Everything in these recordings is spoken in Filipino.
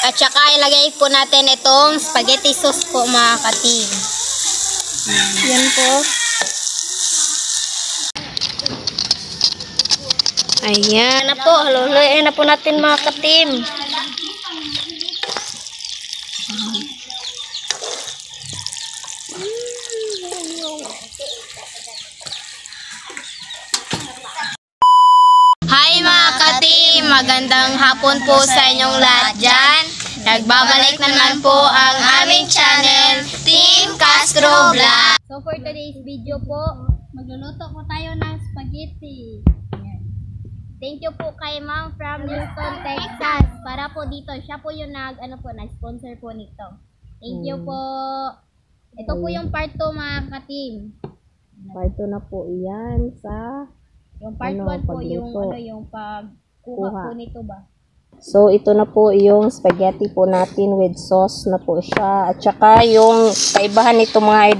At saka ilagay po natin itong spaghetti sauce po mga ka-team. Yan po. Ayan na po. Haluluin na po natin mga ka-team. Hi mga ka-team! Magandang hapon po sa inyong lahat dyan. Nagbabalik naman po ang aming channel, Team Castro Vlog. So for today's video po, magluluto po tayo ng spaghetti. Ayan. Thank you po kay Ma'am from Houston, Texas. Para po dito, siya po yung nag-sponsor po nito. Thank you po. Ito po yung part 2 mga ka-team. Part 2 na po iyan sa yung part 1 po yung pagkuha po nito ba. So ito na po yung spaghetti po natin with sauce na po siya. At saka yung kaibahan nito mga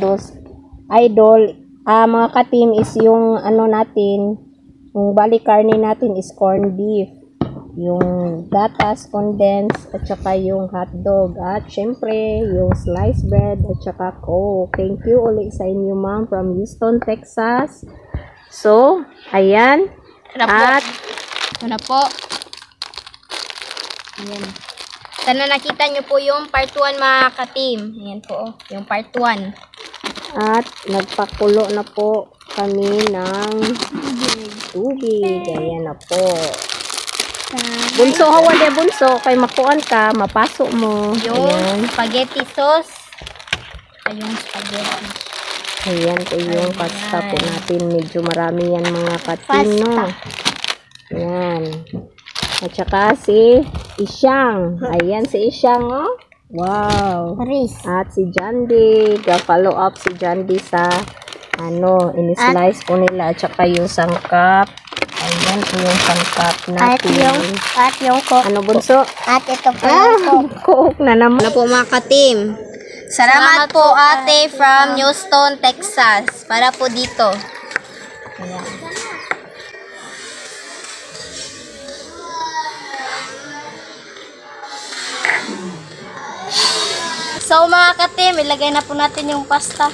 mga ka-team is yung natin, yung bali karne natin is corned beef. Yung gatas, condensed, at saka yung hotdog. At syempre, yung sliced bread, at saka coke. Thank you ulit sa inyo ma'am from Houston, Texas. So, ayan. At, ano po? Ayan. Sana nakita nyo po yung part 1 mga ka-team. Ayan po, yung part 1. At, nagpakulo na po kami ng tubig. Ayan na po. Bunso, hawa de bunso. Kay makuan ka, mapasok mo. Yung spaghetti sauce. Yung spaghetti. Ayan po yung pasta po natin. Medyo marami yan mga ka-team, no? Ayan. At saka si Isyang. Ayan si Isyang, oh. Wow. At si Jandy. Ga-follow up si Jandy sa in-slice po nila. At saka yung sangkap. Ayan po yung sangkap natin. At yung coke. Ano bunso? At ito po yung coke na naman. Ano po mga ka-team? Salamat po ate from Houston, Texas. Para po dito. Ayan. So mga ka-team, ilagay na po natin yung pasta.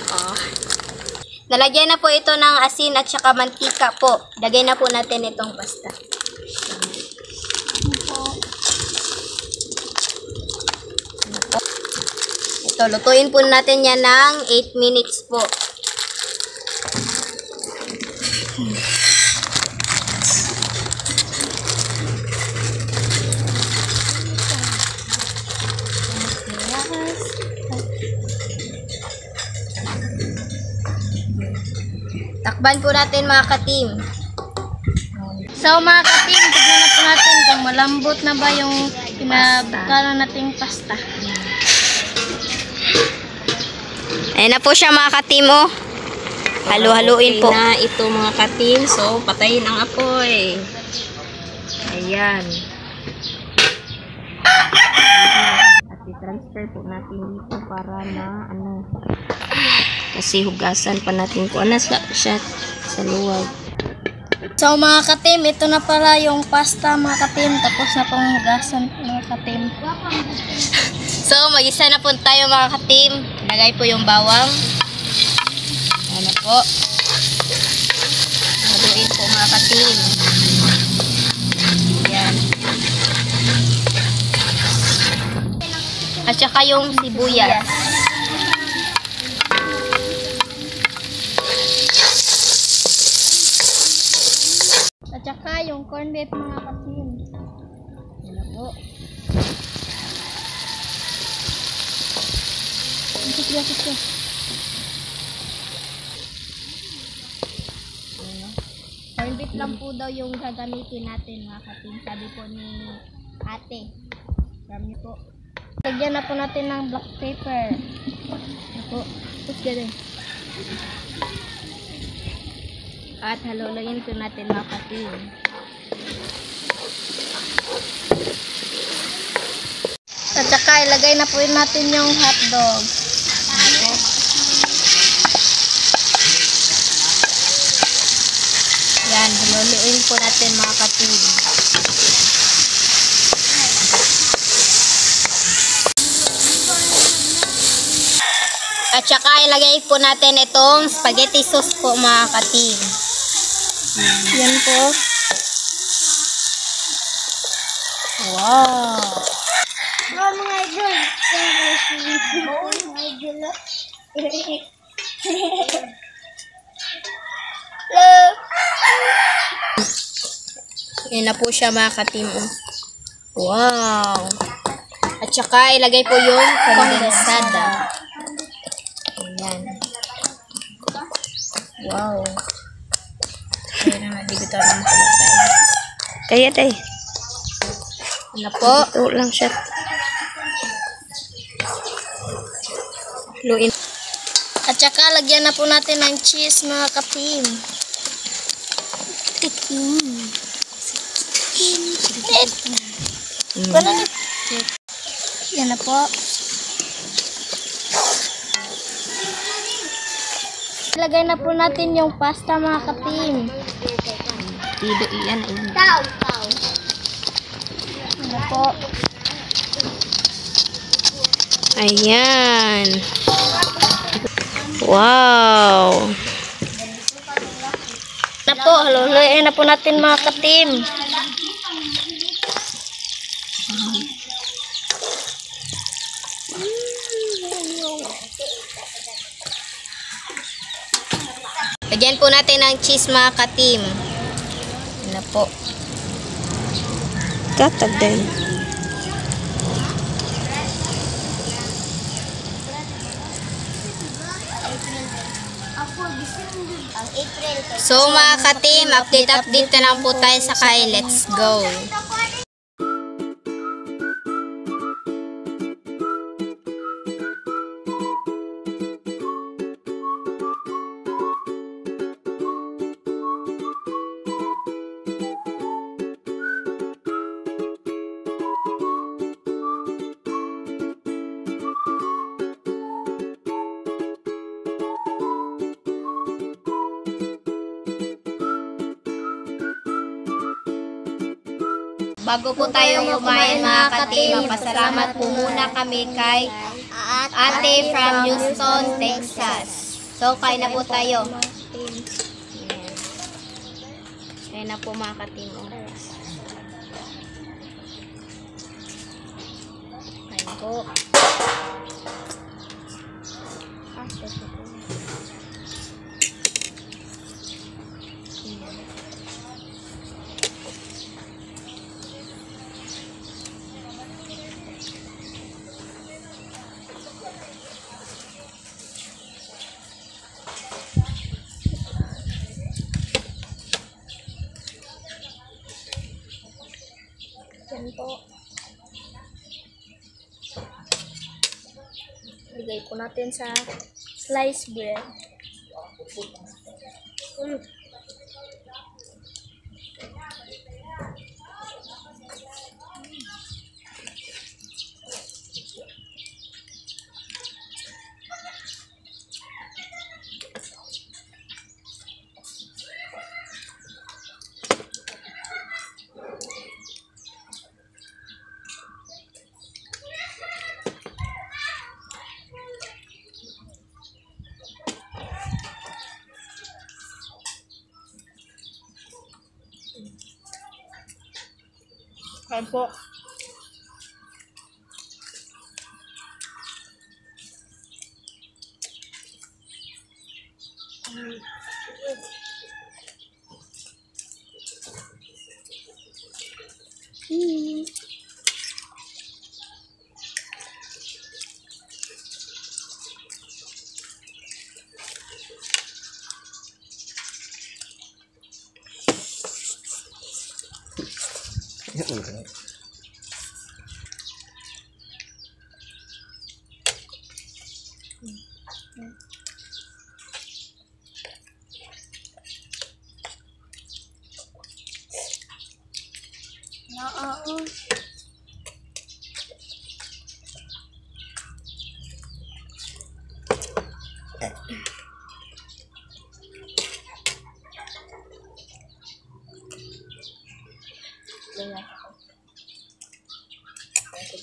Nalagyan na po ito ng asin at saka mantika po. Lagay na po natin itong pasta. Ito, lutuin po natin yan ng 8 minutes po. Takban po natin mga ka-team. So mga ka-team, tignan na po natin kung malambot na ba yung pinabukala nating pasta. Ayan na po siya mga ka-team, oh. Halu-haluin po. Na ito mga ka-team. So, patayin ang apoy. Ayan. At i-transfer po natin dito para na kasi hugasan pa natin kung siya sa luwag. So mga ka-team, ito na pala yung pasta mga ka-team. Tapos na pong hugasan mga ka-team. So, mag-isa na po tayo mga ka-team. Lagay po yung bawang. Ano po. Haluin po mga ka-team. Ayan. At saka yung sibuyas. At saka yung corned beef mga ka-team. Ano po. Corned beef lang po daw yung gagamitin natin mga ka-team. Sabi po ni ate. Sabi niyo po. Lagyan na po natin ng black pepper. Ano po. Tapos ganun. At halulayin po natin mga ka-team. At saka ilagay na po natin yung hotdog. Yan, haluluin po natin mga ka-team. At saka ilagay po natin itong spaghetti sauce po mga ka-team. Yan po. Wow! Mga idol. Mga idol. Hello. Yan na po siya mga ka-team. Wow! At saka ilagay po yung kondensada. Ayan. Wow. Kaya na nagigito na makalagay. Kaya tay. Ano po? Ito lang siya. Luin. At saka lagyan na po natin ng cheese mga ka-team. Yan na po. Ilagay na po natin yung pasta mga ka-team. Tido iyan. Ayan. Tao. Ano po? Ayan. Wow. Na po, haluin na po natin mga ka-team. Lagyan po natin ng cheese mga ka-team. Ano po? Katag din. Ang April. So mga ka-team, update na lang po tayo sa kay. Let's go! Bago po tayo kumain mga ka-team, pasalamat po muna kami kay Ate from Houston, Texas. So, kain na po tayo. Kain na po mga ka-team. Kain po. Yan po. Lagay po natin sa sliced bread. Kain po.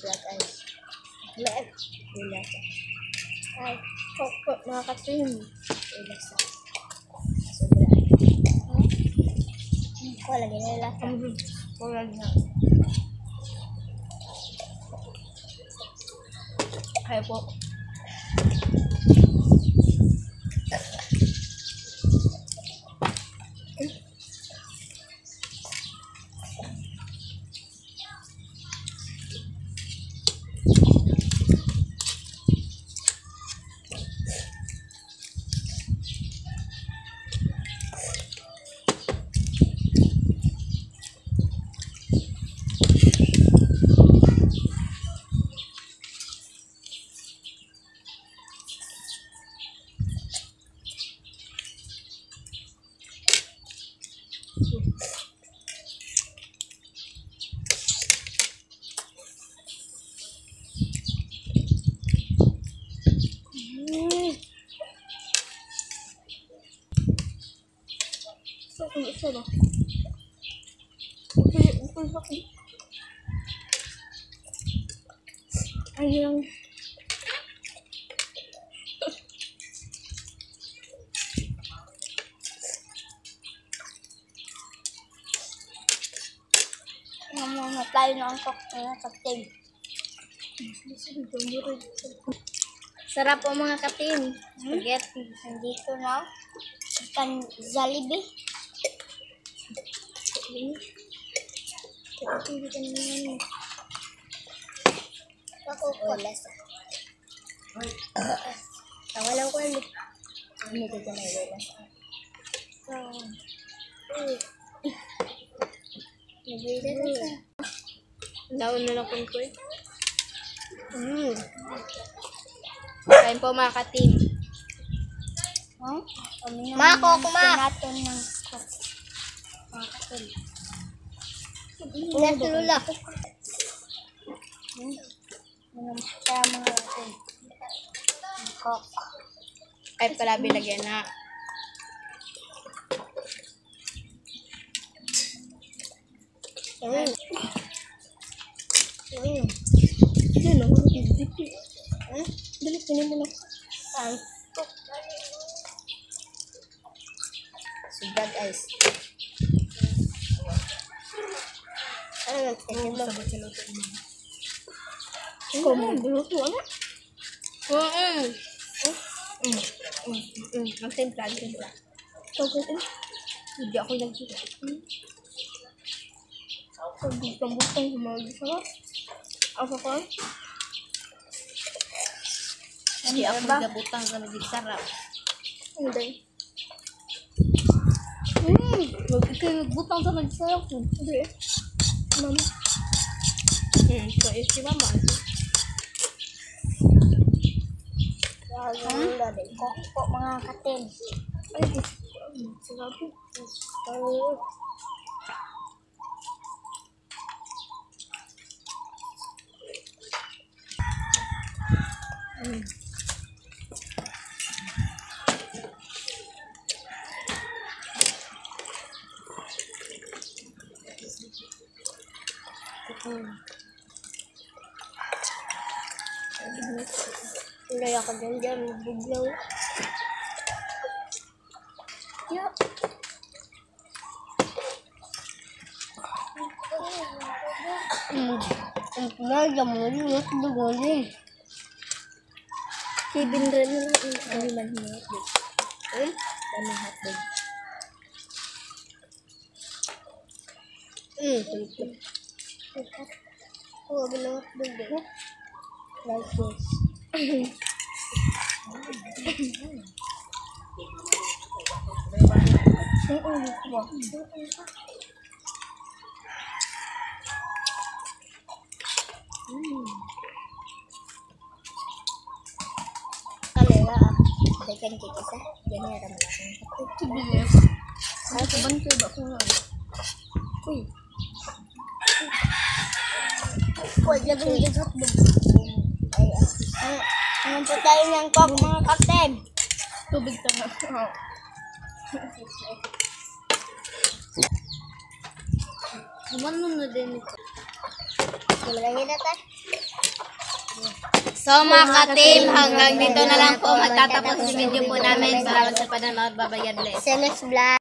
Black ice. Black. Ay. Kok mga katim. Ko lagi nila. Wala na. Kaya po. Isa ba? Ayun. Namatay na ang kok na katim. Sarap po mga katim. Spaghetti. Nandito na. Ikan Jollibee. Wala sa. Wala ko ulit. Hindi ko na wala sa. Daon na lang po eh. Kain po mga katim. Ma, kuma. Natin ng Lula. Kaya mga natin. Kok. Ay pala bilagyan na. Yan ako. Dali, kunin mo na. Sugad ice. Ano lang, tingin lang. Ikaw mo, biluto ano? Magtimpla. Hindi ako nagkita. Butang-butang humagisa. Ako ka? Hindi ako nagabutang sa nagsarap. Hindi. Ikaw nagbutang sa nagsarap. Hindi. Mama. So, si mama. Wala din. Kok mga katin. Ay, sinabi. Hindi ako dyan, buglaw. Yeah. Ang mo yung dugonin. Kibin rin na lang. Kami man hotdog. Kami hotdog. Oh, bilang dugo. Like this. Kalera ah. Dagan kita sa. Ganyan naman ako. Bilis. Ay, kabantay ba kung ano? Uy. Uy, lagyan yung hotdog. Ay, ano po tayo ng kok mga kapten? Tubig ka na. Umano na din ito. Malagay na tayo. So mga ka-team, hanggang dito na lang po magtatapos yung video po namin. Salamat sa panonood. Bye-bye. God bless. Sa next vlog.